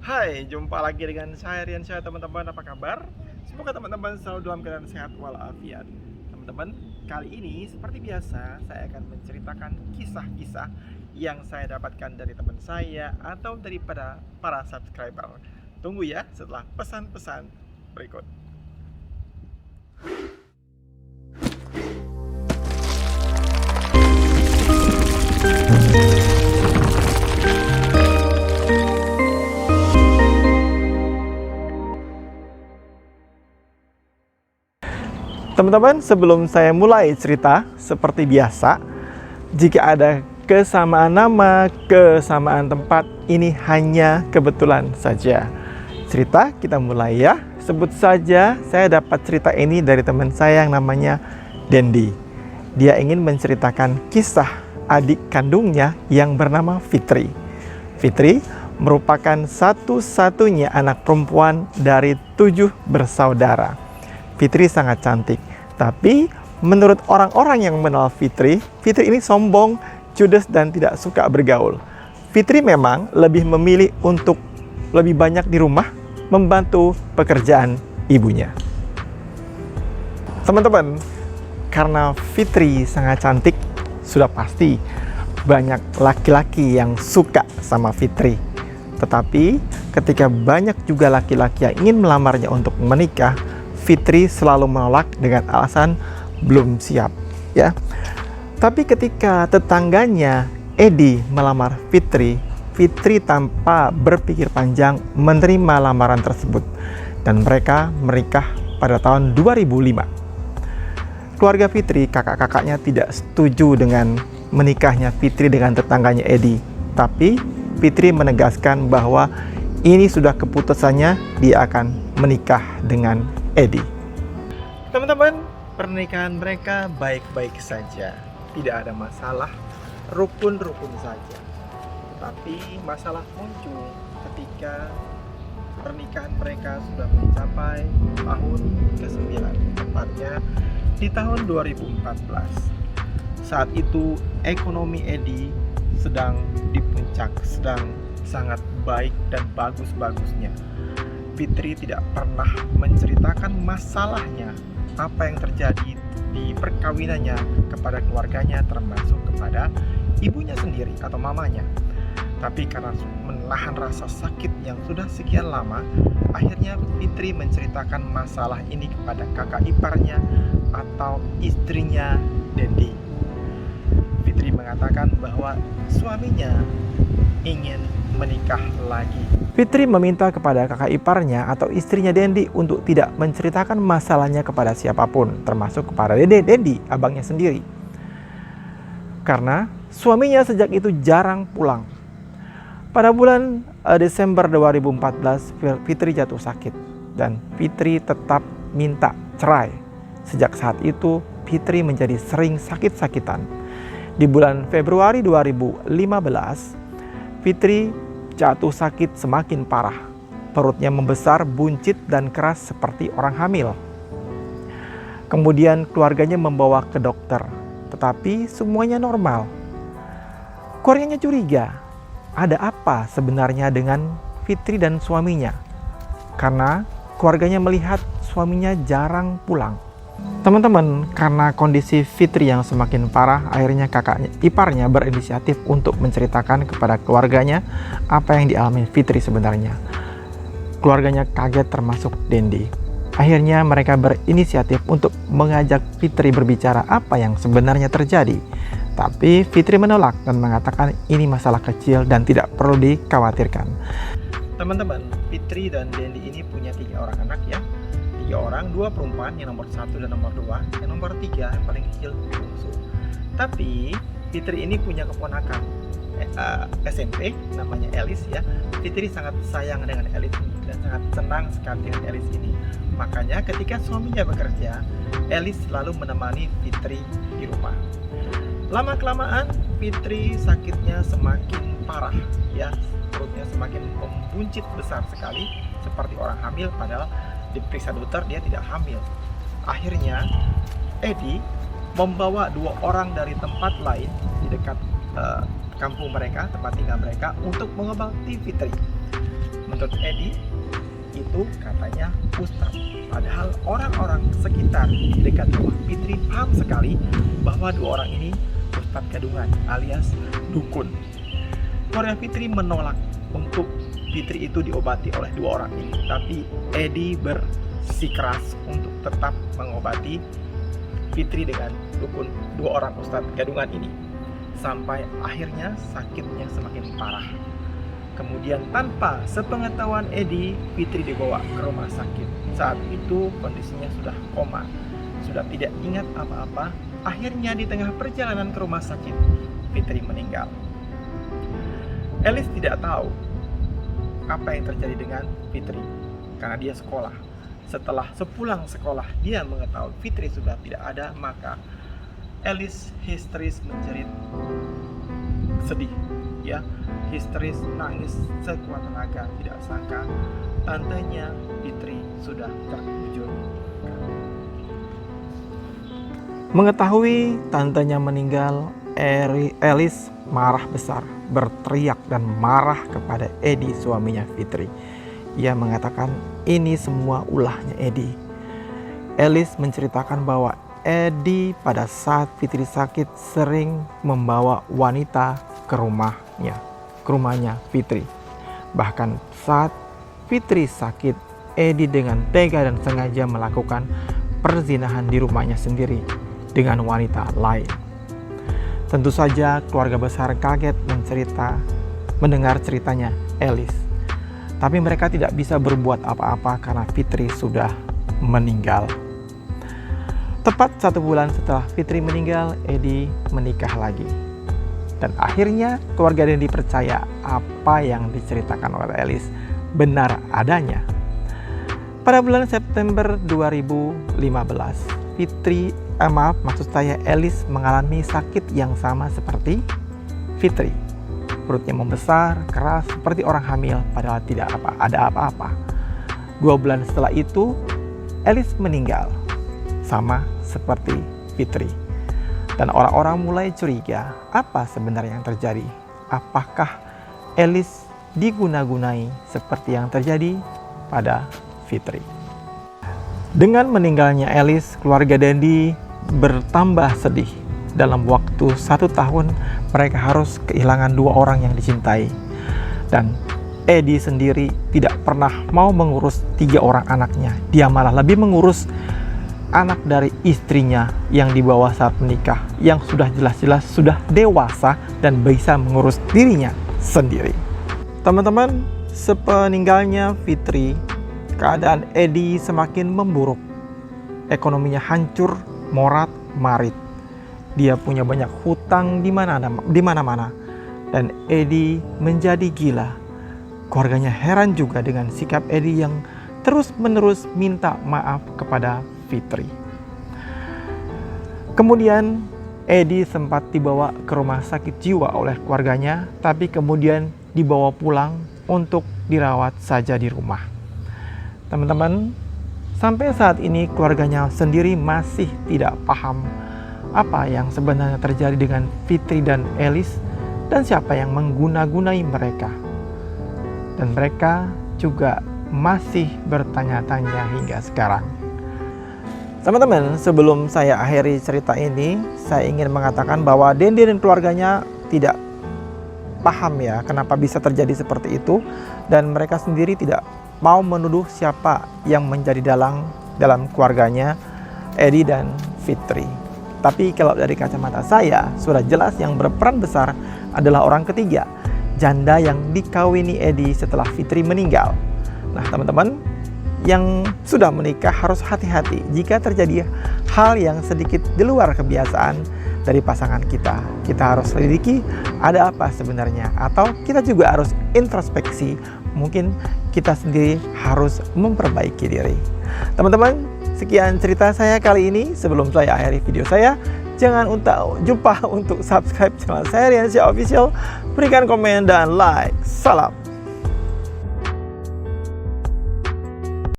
Hai, jumpa lagi dengan saya Rian Syah, teman-teman. Apa kabar? Semoga teman-teman selalu dalam keadaan sehat walafiat. Teman-teman, kali ini seperti biasa saya akan menceritakan kisah-kisah yang saya dapatkan dari teman saya atau daripada para subscriber. Tunggu ya setelah pesan-pesan berikut. Teman-teman, sebelum saya mulai cerita, seperti biasa, jika ada kesamaan nama, kesamaan tempat, ini hanya kebetulan saja. Cerita kita mulai ya. Sebut saja saya dapat cerita ini dari teman saya yang namanya Dendi. Dia ingin menceritakan kisah adik kandungnya yang bernama Fitri. Fitri merupakan satu-satunya anak perempuan dari 7 bersaudara. Fitri sangat cantik, tapi menurut orang-orang yang mengenal Fitri, Fitri ini sombong, judes dan tidak suka bergaul. Fitri memang lebih memilih untuk lebih banyak di rumah, membantu pekerjaan ibunya. Teman-teman, karena Fitri sangat cantik, sudah pasti banyak laki-laki yang suka sama Fitri. Tetapi ketika banyak juga laki-laki yang ingin melamarnya untuk menikah, Fitri selalu menolak dengan alasan belum siap, ya. Tapi ketika tetangganya Edi melamar Fitri, Fitri tanpa berpikir panjang menerima lamaran tersebut dan mereka menikah pada tahun 2005. Keluarga Fitri, kakak-kakaknya tidak setuju dengan menikahnya Fitri dengan tetangganya Edi. Tapi Fitri menegaskan bahwa ini sudah keputusannya, dia akan menikah dengan Edi. Teman-teman, pernikahan mereka baik-baik saja, tidak ada masalah, rukun-rukun saja. Tapi masalah muncul ketika pernikahan mereka sudah mencapai tahun ke-9, tepatnya di tahun 2014. Saat itu ekonomi Edi sedang di puncak, sedang sangat baik dan bagus-bagusnya. Fitri tidak pernah menceritakan masalahnya, apa yang terjadi di perkawinannya kepada keluarganya, termasuk kepada ibunya sendiri atau mamanya. Tapi karena menahan rasa sakit yang sudah sekian lama, akhirnya Fitri menceritakan masalah ini kepada kakak iparnya atau istrinya Dendi. Fitri mengatakan bahwa suaminya ingin menikah lagi. Fitri meminta kepada kakak iparnya atau istrinya Dendi untuk tidak menceritakan masalahnya kepada siapapun, termasuk kepada Dendi, abangnya sendiri. Karena suaminya sejak itu jarang pulang. Pada bulan Desember 2014, Fitri jatuh sakit dan Fitri tetap minta cerai. Sejak saat itu, Fitri menjadi sering sakit-sakitan. Di bulan Februari 2015, Fitri jatuh sakit semakin parah. Perutnya membesar, buncit, dan keras seperti orang hamil. Kemudian keluarganya membawa ke dokter, tetapi semuanya normal. Keluarganya curiga, ada apa sebenarnya dengan Fitri dan suaminya? Karena keluarganya melihat suaminya jarang pulang. Teman-teman, karena kondisi Fitri yang semakin parah, akhirnya kakak iparnya berinisiatif untuk menceritakan kepada keluarganya apa yang dialami Fitri sebenarnya. Keluarganya kaget, termasuk Dendi. Akhirnya mereka berinisiatif untuk mengajak Fitri berbicara apa yang sebenarnya terjadi. Tapi Fitri menolak dan mengatakan ini masalah kecil dan tidak perlu dikhawatirkan. Teman-teman, Fitri dan Dendi ini punya 3 orang anak ya. 3 orang, 2 perempuan, yang nomor 1 dan nomor 2, yang nomor 3 yang paling kecil bungsu. Tapi Fitri ini punya keponakan SMP namanya Elis ya. Fitri sangat sayang dengan Elis ini dan sangat senang sekali dengan Elis ini. Makanya ketika suaminya bekerja, Elis selalu menemani Fitri di rumah. Lama-kelamaan Fitri sakitnya semakin parah ya, perutnya semakin membuncit besar sekali seperti orang hamil, padahal diperiksa dokter dia tidak hamil. Akhirnya Edi membawa 2 orang dari tempat lain di dekat kampung mereka, tempat tinggal mereka, untuk mengobati Fitri. Menurut Edi, itu katanya ustadz. Padahal orang-orang sekitar di dekat rumah Fitri paham sekali bahwa dua orang ini ustadz gadungan alias dukun. Keluarga Fitri menolak untuk Fitri itu diobati oleh dua orang ini, tapi Edi bersikeras untuk tetap mengobati Fitri dengan dukun dua orang ustadz gadungan ini, sampai akhirnya sakitnya semakin parah. Kemudian tanpa sepengetahuan Edi, Fitri dibawa ke rumah sakit. Saat itu kondisinya sudah koma, sudah tidak ingat apa-apa. Akhirnya di tengah perjalanan ke rumah sakit, Fitri meninggal. Elis tidak tahu apa yang terjadi dengan Fitri karena dia sekolah. Setelah sepulang sekolah dia mengetahui Fitri sudah tidak ada, maka Elis histeris menjerit, sedih, ya, histeris, nangis sekuat tenaga. Tidak sangka tantenya Fitri sudah terkujur. Mengetahui tantenya meninggal, Elis marah besar, berteriak dan marah kepada Edi, suaminya Fitri. Ia mengatakan ini semua ulahnya Edi. Elis menceritakan bahwa Edi pada saat Fitri sakit sering membawa wanita ke rumahnya Fitri. Bahkan saat Fitri sakit, Edi dengan tega dan sengaja melakukan perzinahan di rumahnya sendiri dengan wanita lain. Tentu saja keluarga besar kaget mendengar ceritanya Elis. Tapi mereka tidak bisa berbuat apa-apa karena Fitri sudah meninggal. Tepat 1 bulan setelah Fitri meninggal, Edi menikah lagi. Dan akhirnya keluarga Edi percaya apa yang diceritakan oleh Elis benar adanya. Pada bulan September 2015, Elis mengalami sakit yang sama seperti Fitri. Perutnya membesar, keras, seperti orang hamil, padahal tidak ada apa-apa. 2 bulan setelah itu, Elis meninggal, sama seperti Fitri. Dan orang-orang mulai curiga, apa sebenarnya yang terjadi? Apakah Elis diguna-gunai seperti yang terjadi pada Fitri? Dengan meninggalnya Elis, keluarga Dendi bertambah sedih. Dalam waktu 1 tahun, mereka harus kehilangan 2 orang yang dicintai. Dan Edi sendiri tidak pernah mau mengurus 3 orang anaknya. Dia malah lebih mengurus anak dari istrinya yang dibawa saat menikah, yang sudah jelas-jelas sudah dewasa dan bisa mengurus dirinya sendiri. Teman-teman, sepeninggalnya Fitri, keadaan Edi semakin memburuk. Ekonominya hancur, morat-marit. Dia punya banyak hutang di mana-mana. Dan Edi menjadi gila. Keluarganya heran juga dengan sikap Edi yang terus-menerus minta maaf kepada Fitri. Kemudian Edi sempat dibawa ke rumah sakit jiwa oleh keluarganya, tapi kemudian dibawa pulang untuk dirawat saja di rumah. Teman-teman, sampai saat ini keluarganya sendiri masih tidak paham apa yang sebenarnya terjadi dengan Fitri dan Elis dan siapa yang mengguna-gunai mereka. Dan mereka juga masih bertanya-tanya hingga sekarang. Teman-teman, sebelum saya akhiri cerita ini, saya ingin mengatakan bahwa Dendi dan keluarganya tidak paham ya kenapa bisa terjadi seperti itu, dan mereka sendiri tidak mau menuduh siapa yang menjadi dalam keluarganya Edi dan Fitri. Tapi kalau dari kacamata saya, sudah jelas yang berperan besar adalah orang ketiga, janda yang dikawini Edi setelah Fitri meninggal. Nah teman-teman, yang sudah menikah harus hati-hati jika terjadi hal yang sedikit di luar kebiasaan dari pasangan kita. Kita harus selidiki ada apa sebenarnya, atau kita juga harus introspeksi. Mungkin kita sendiri harus memperbaiki diri. Teman-teman, sekian cerita saya kali ini. Sebelum saya akhiri video saya, jangan lupa untuk subscribe channel saya Riansyah Official, berikan komen dan like. Salam.